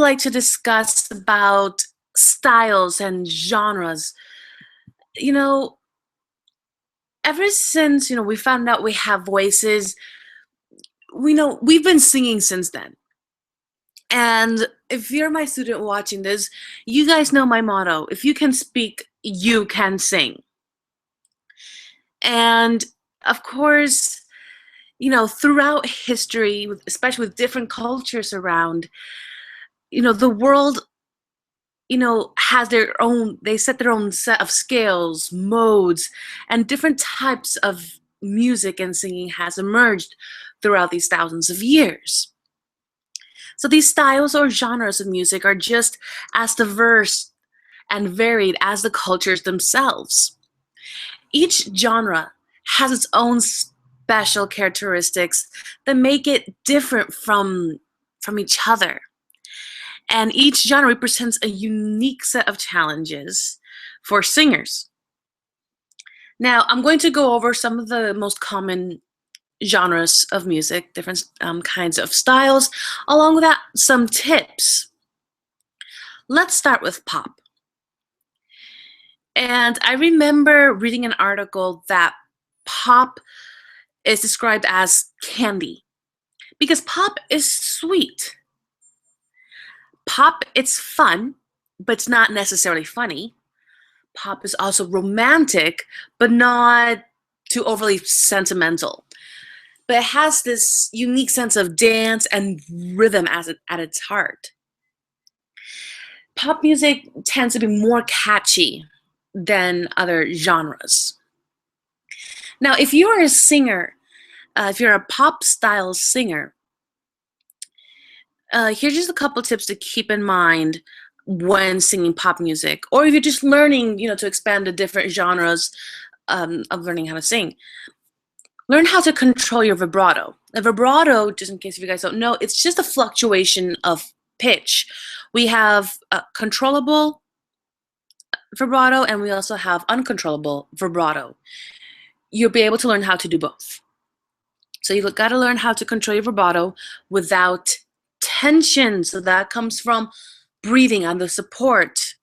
Like to discuss about styles and genres. You know, ever since, we found out we have voices, we know we've been singing since then. And if you're my student watching this, you guys know my motto. If you can speak, you can sing. And of course, throughout history, especially with different cultures around, the world has their own, they set their own set of scales, modes, and different types of music and singing has emerged throughout these thousands of years. So these styles or genres of music are just as diverse and varied as the cultures themselves. Each genre has its own special characteristics that make it different from each other. And each genre represents a unique set of challenges for singers. Now, I'm going to go over some of the most common genres of music, different kinds of styles, along with that, some tips. Let's start with pop. And I remember reading an article that pop is described as candy because pop is sweet. Pop, it's fun, but it's not necessarily funny. Pop is also romantic, but not too overly sentimental. But it has this unique sense of dance and rhythm at its heart. Pop music tends to be more catchy than other genres. Now, if you're a singer, if you're a pop style singer, here's just a couple tips to keep in mind when singing pop music, or if you're just learning, to expand the different genres of learning how to sing. Learn how to control your vibrato. A vibrato, just in case if you guys don't know, it's just a fluctuation of pitch. We have controllable vibrato, and we also have uncontrollable vibrato. You'll be able to learn how to do both. So you've got to learn how to control your vibrato without tension. So that comes from breathing and the support.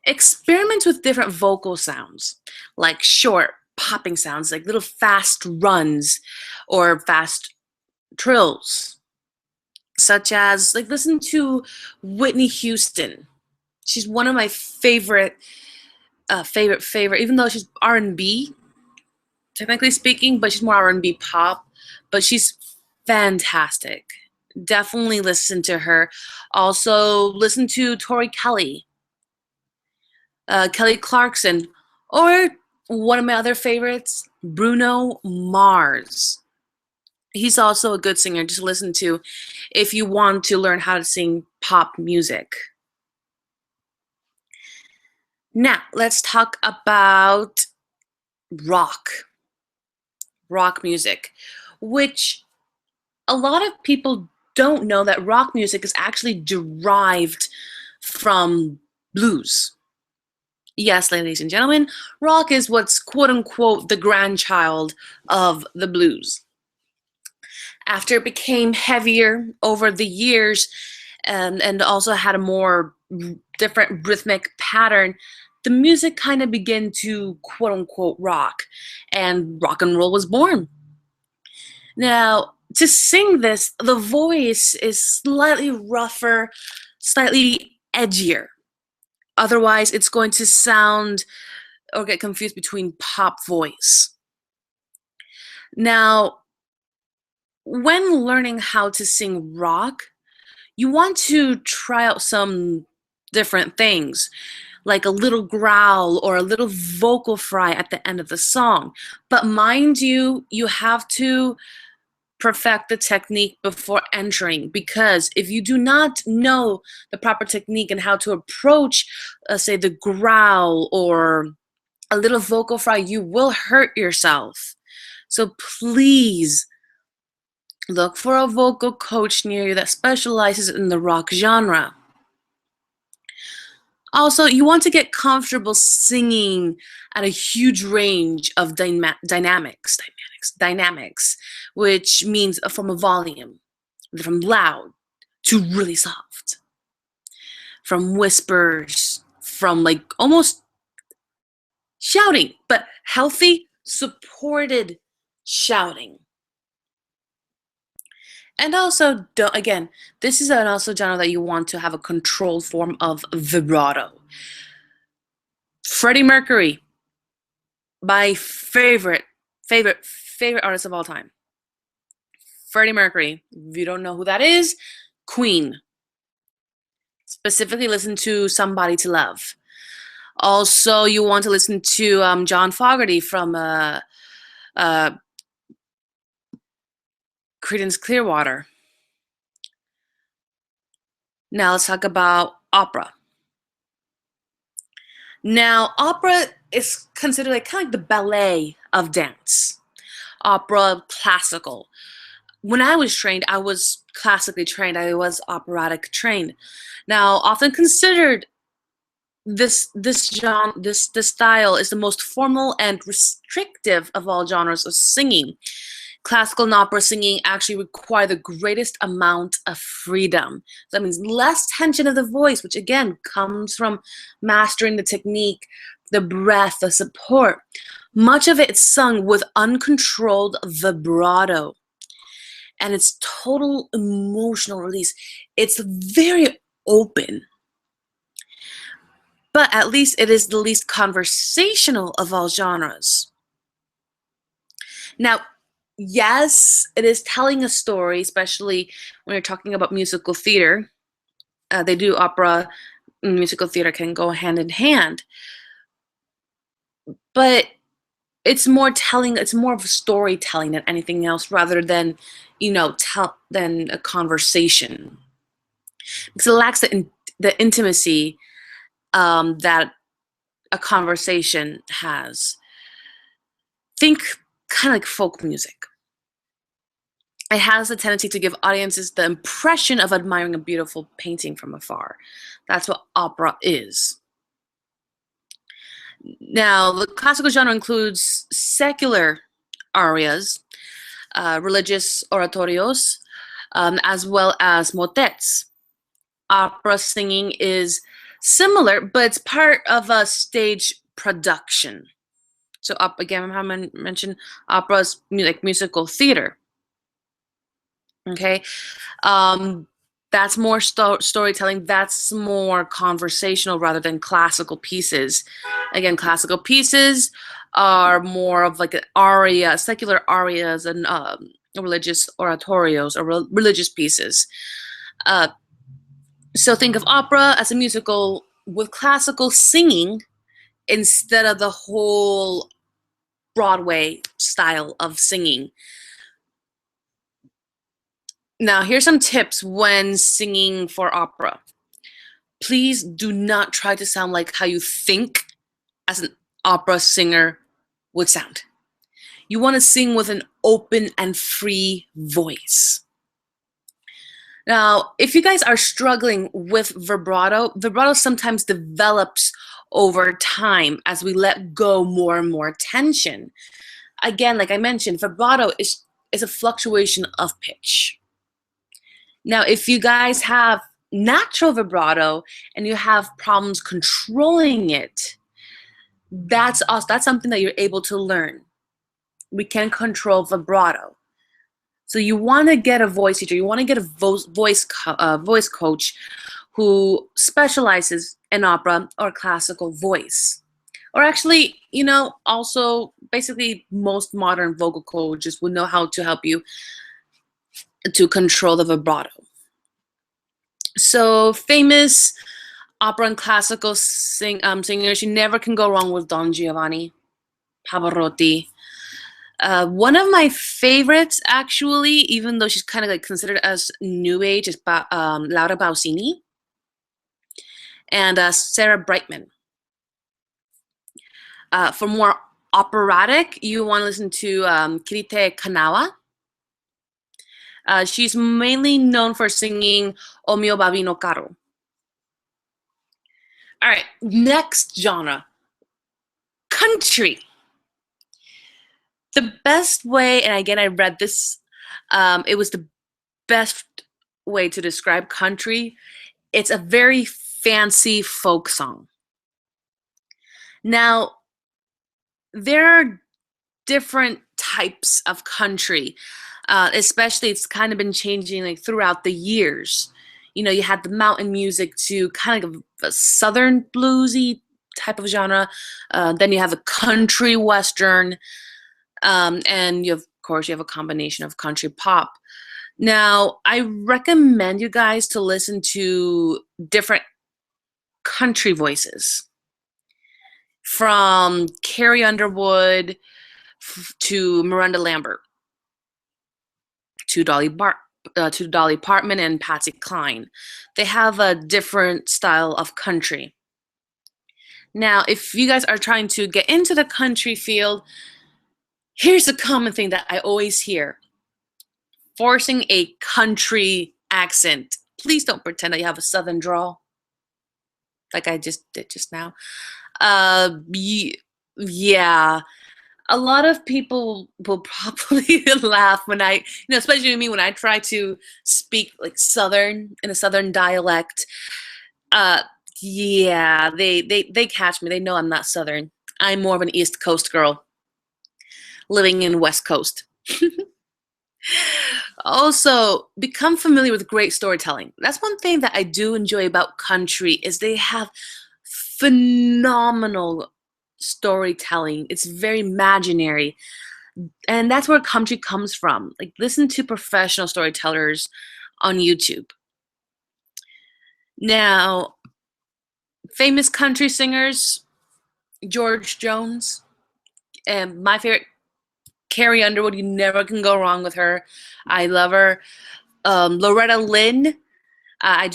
Experiment with different vocal sounds, like short, popping sounds, like little fast runs or fast trills, such as, like, listen to Whitney Houston. She's one of my favorite, even though she's R&B, technically speaking, but she's more R&B pop, but she's fantastic. Definitely listen to her. Also, listen to Tori Kelly, Kelly Clarkson, or one of my other favorites, Bruno Mars. He's also a good singer just listen to if you want to learn how to sing pop music. Now, let's talk about rock music, which a lot of people don't know that rock music is actually derived from blues. Yes, ladies and gentlemen, rock is what's quote-unquote the grandchild of the blues. After it became heavier over the years and also had a more different rhythmic pattern, the music kind of began to quote-unquote rock, and rock and roll was born. Now, to sing this, the voice is slightly rougher, slightly edgier. Otherwise, it's going to sound or get confused between pop voice. Now, when learning how to sing rock, you want to try out some different things, like a little growl or a little vocal fry at the end of the song. But mind you, you have to perfect the technique before entering, because if you do not know the proper technique and how to approach, say, the growl or a little vocal fry, you will hurt yourself. So please look for a vocal coach near you that specializes in the rock genre. Also, you want to get comfortable singing at a huge range of dynamics, which means from a volume, from loud to really soft. From whispers, from like almost shouting, but healthy, supported shouting. And also, again, this is an also genre that you want to have a controlled form of vibrato. Freddie Mercury, my favorite artist of all time. Freddie Mercury. If you don't know who that is, Queen. Specifically, listen to Somebody to Love. Also, you want to listen to John Fogerty from Creedence Clearwater. Now let's talk about opera. Now, opera is considered like kind of like the ballet of dance. Opera, classical. When I was trained, I was classically trained. I was operatic trained. Now, often considered this genre, this style is the most formal and restrictive of all genres of singing. Classical and opera singing actually require the greatest amount of freedom. That means less tension of the voice, which again comes from mastering the technique, the breath, the support. Much of it is sung with uncontrolled vibrato, and it's total emotional release. It's very open, but at least it is the least conversational of all genres. Now, yes, it is telling a story, especially when you're talking about musical theater. They do opera and musical theater can go hand in hand. But it's more telling, it's more of storytelling than anything else rather than, than a conversation. Because it lacks the intimacy that a conversation has. Think kind of like folk music. It has a tendency to give audiences the impression of admiring a beautiful painting from afar. That's what opera is. Now, the classical genre includes secular arias, religious oratorios, as well as motets. Opera singing is similar, but it's part of a stage production. So, again, I mentioned opera is like musical theater. Okay, that's more storytelling. That's more conversational rather than classical pieces. Again, classical pieces are more of like an aria, secular arias, and religious oratorios or religious pieces. So think of opera as a musical with classical singing instead of the whole Broadway style of singing. Now, here's some tips when singing for opera. Please do not try to sound like how you think as an opera singer would sound. You want to sing with an open and free voice. Now, if you guys are struggling with vibrato sometimes develops over time as we let go more and more tension. Again, like I mentioned, vibrato is a fluctuation of pitch. Now, if you guys have natural vibrato and you have problems controlling it, that's something that you're able to learn. We can control vibrato. So you want to get a voice teacher. You want to get a voice coach who specializes in opera or classical voice. Or actually, also basically most modern vocal coaches will know how to help you to control the vibrato. So famous opera and classical singers, you never can go wrong with Don Giovanni, Pavarotti. One of my favorites, actually, even though she's kind of like considered as new age, is Laura Pausini and Sarah Brightman. For more operatic, you want to listen to Kirite Kanawa. She's mainly known for singing O Mio Babino Caro. All right, next genre, country. The best way, and again, I read this, it was the best way to describe country. It's a very fancy folk song. Now, there are different types of country. Especially, it's kind of been changing like throughout the years. You know, you had the mountain music to kind of a southern bluesy type of genre. Then you have a country western, and of course, you have a combination of country pop. Now, I recommend you guys to listen to different country voices from Carrie Underwood to Miranda Lambert to Dolly Parton and Patsy Cline. They have a different style of country. Now, if you guys are trying to get into the country field, here's the common thing that I always hear: forcing a country accent. Please don't pretend that you have a southern drawl like I just did just now. Yeah, a lot of people will probably laugh when especially me when I try to speak like Southern in a Southern dialect. Uh, yeah, they catch me. They know I'm not Southern. I'm more of an East Coast girl living in West Coast. Also, become familiar with great storytelling. That's one thing that I do enjoy about country is they have phenomenal storytelling. It's very imaginary. And that's where country comes from. Like, listen to professional storytellers on YouTube. Now, famous country singers, George Jones, and my favorite, Carrie Underwood. You never can go wrong with her. I love her. Loretta Lynn. I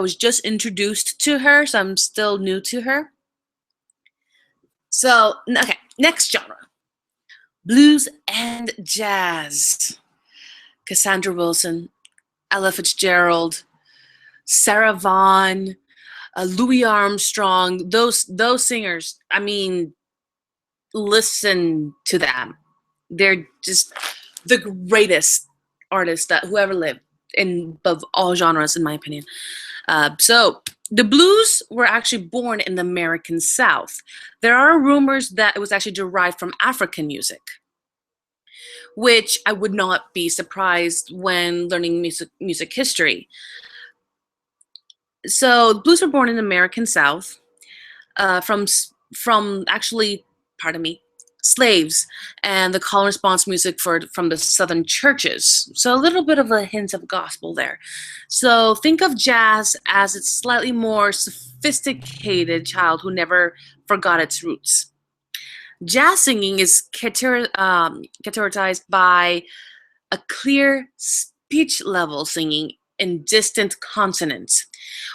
was just introduced to her, so I'm still new to her. So, okay, next genre: blues and jazz. Cassandra Wilson, Ella Fitzgerald, Sarah Vaughan, Louis Armstrong. Those singers. I mean, listen to them. They're just the greatest artists that who ever lived in of all genres, in my opinion. So the blues were actually born in the American South. There are rumors that it was actually derived from African music, which I would not be surprised when learning music history. So the blues were born in the American South, from actually, pardon me, slaves, and the call and response music from the southern churches. So a little bit of a hint of gospel there. So think of jazz as its slightly more sophisticated child who never forgot its roots. Jazz singing is characterized by a clear speech level singing in distant consonants,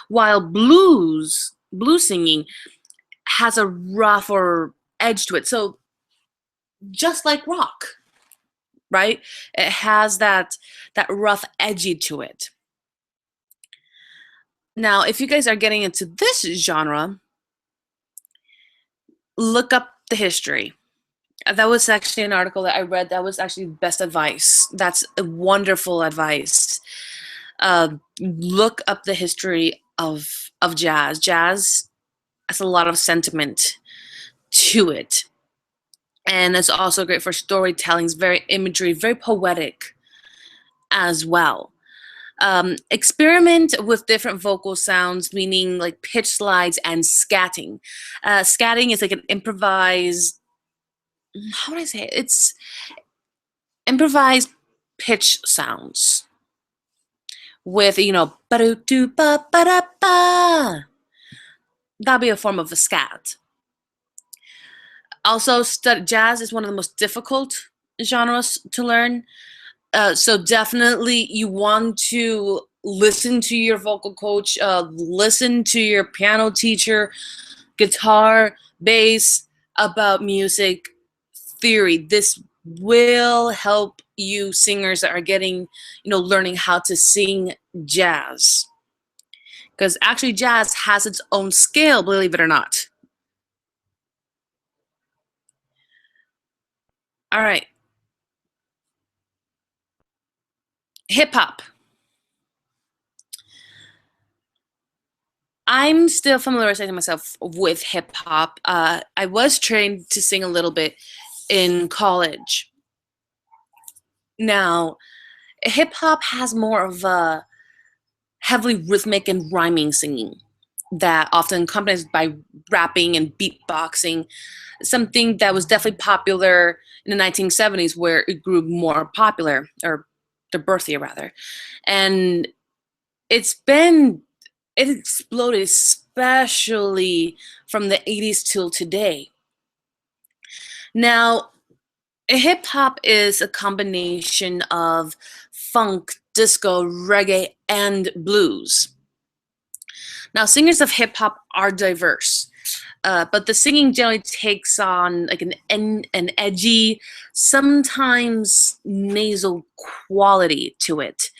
while blues singing has a rougher edge to it. So just like rock, right? It has that rough edgy to it. Now, if you guys are getting into this genre, look up the history. That was actually an article that I read. That was actually best advice. That's a wonderful advice. Look up the history of jazz. Jazz has a lot of sentiment to it, and it's also great for storytelling. It's very imagery, very poetic as well. Experiment with different vocal sounds, meaning like pitch slides and scatting. Scatting is like an improvised, how would I say it? It's improvised pitch sounds with, ba-do-do, ba-ba-da-ba. That'll be a form of a scat. Also, jazz is one of the most difficult genres to learn. So definitely you want to listen to your vocal coach, listen to your piano teacher, guitar, bass, about music theory. This will help you singers that are getting, learning how to sing jazz. Because actually jazz has its own scale, believe it or not. All right. Hip hop. I'm still familiarizing myself with hip hop. I was trained to sing a little bit in college. Now, hip hop has more of a heavily rhythmic and rhyming singing that often accompanied by rapping and beatboxing, something that was definitely popular in the 1970s where it grew more popular, or the birth year rather. And it's been, it exploded, especially from the 80s till today. Now, hip hop is a combination of funk, disco, reggae, and blues. Now, singers of hip hop are diverse, but the singing generally takes on like an edgy, sometimes nasal quality to it.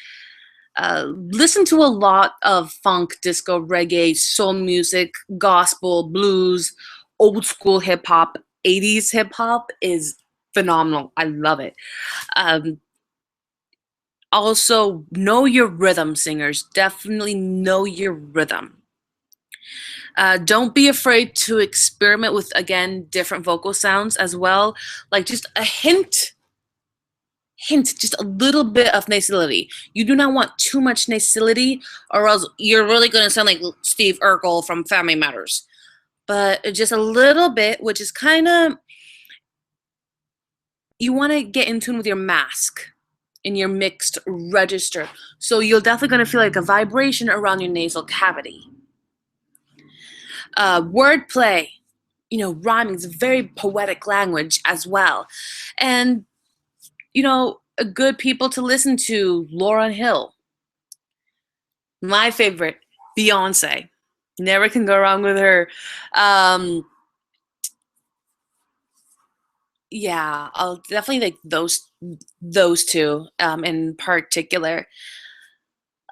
Listen to a lot of funk, disco, reggae, soul music, gospel, blues, old school hip hop. 80s hip hop is phenomenal. I love it. Um, Also, know your rhythm, singers. Definitely know your rhythm. Don't be afraid to experiment with, again, different vocal sounds as well. Like just a hint, just a little bit of nasality. You do not want too much nasality, or else you're really going to sound like Steve Urkel from Family Matters. But just a little bit, which is kind of, you want to get in tune with your mask in your mixed register. So you're definitely going to feel like a vibration around your nasal cavity. Wordplay, rhyming is a very poetic language as well. And, good people to listen to, Lauryn Hill. My favorite, Beyonce. Never can go wrong with her. Yeah, I'll definitely like those two in particular.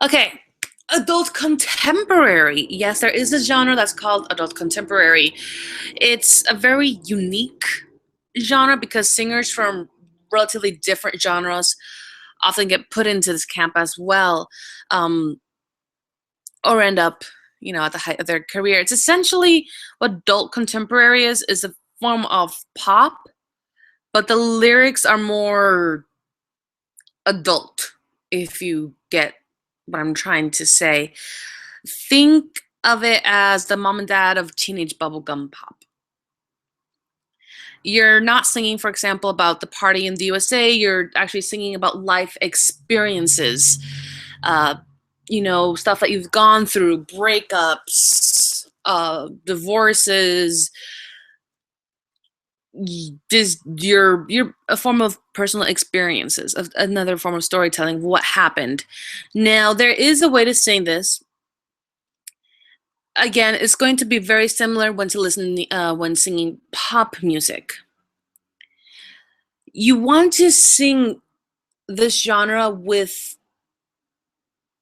Okay, adult contemporary. Yes, there is a genre that's called adult contemporary. It's a very unique genre because singers from relatively different genres often get put into this camp as well, um, or end up, at the height of their career. It's essentially what adult contemporary is a form of pop, but the lyrics are more adult, if you get what I'm trying to say. Think of it as the mom and dad of teenage bubblegum pop. You're not singing, for example, about the party in the USA. You're actually singing about life experiences, uh, stuff that you've gone through, breakups, divorces, just your a form of personal experiences, of another form of storytelling, what happened. Now, there is a way to sing this. Again, it's going to be very similar when singing pop music. You want to sing this genre with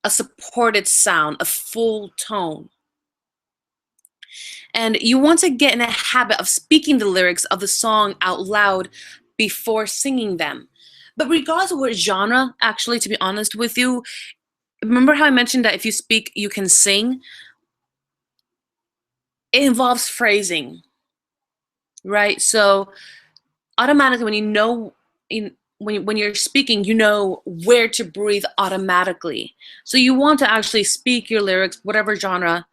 a supported sound, a full tone. And you want to get in a habit of speaking the lyrics of the song out loud before singing them. But regardless of what genre, actually, to be honest with you, remember how I mentioned that if you speak, you can sing? It involves phrasing, right? So automatically, when you know, when you're speaking, you know where to breathe automatically. So you want to actually speak your lyrics, whatever genre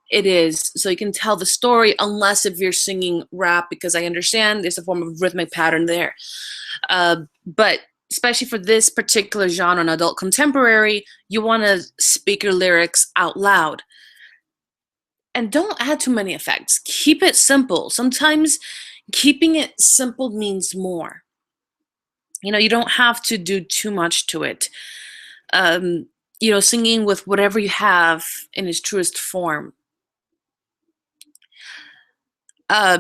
it is, so you can tell the story, unless if you're singing rap, because I understand there's a form of rhythmic pattern there. But especially for this particular genre, an adult contemporary, you want to speak your lyrics out loud. And don't add too many effects. Keep it simple. Sometimes keeping it simple means more. You don't have to do too much to it. Singing with whatever you have in its truest form.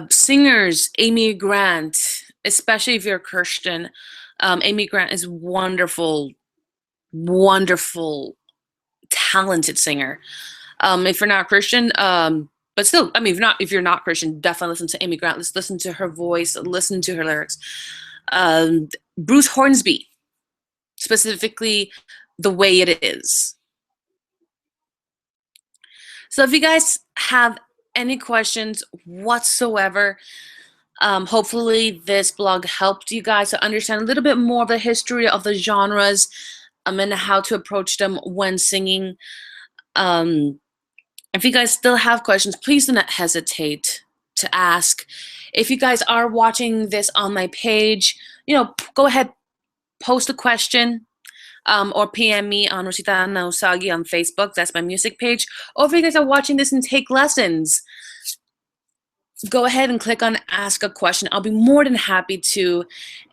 Singers, Amy Grant, especially if you're a Christian. Amy Grant is wonderful, wonderful, talented singer. If you're not Christian, but still, I mean, if you're not Christian, definitely listen to Amy Grant. Let's listen to her voice, listen to her lyrics. Bruce Hornsby, specifically, The Way It Is. So if you guys have any questions whatsoever, hopefully this blog helped you guys to understand a little bit more of the history of the genres, and how to approach them when singing. Um, if you guys still have questions, please do not hesitate to ask. If you guys are watching this on my page, go ahead, post a question, or PM me on Rosita Nausagi on Facebook. That's my music page. Or if you guys are watching this and take lessons, go ahead and click on ask a question. I'll be more than happy to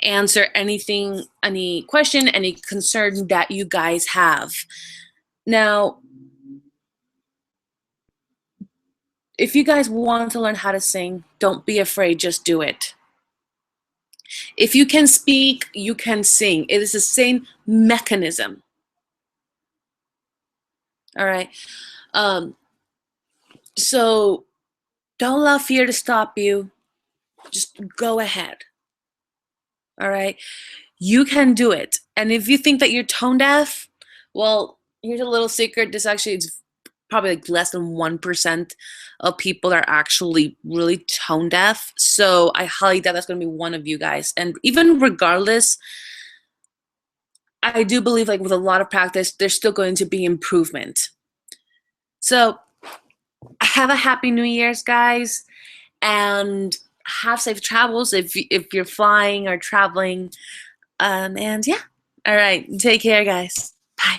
answer anything, any question, any concern that you guys have. Now, if you guys want to learn how to sing, don't be afraid, just do it. If you can speak, you can sing. It is the same mechanism. All right. So don't allow fear to stop you. Just go ahead. All right. You can do it. And if you think that you're tone deaf, well, here's a little secret. This actually is probably like less than 1% of people are actually really tone deaf. So I highly doubt that's going to be one of you guys. And even regardless, I do believe like with a lot of practice, there's still going to be improvement. So have a happy New Year's, guys, and have safe travels if you're flying or traveling. And yeah, all right, take care, guys. Bye.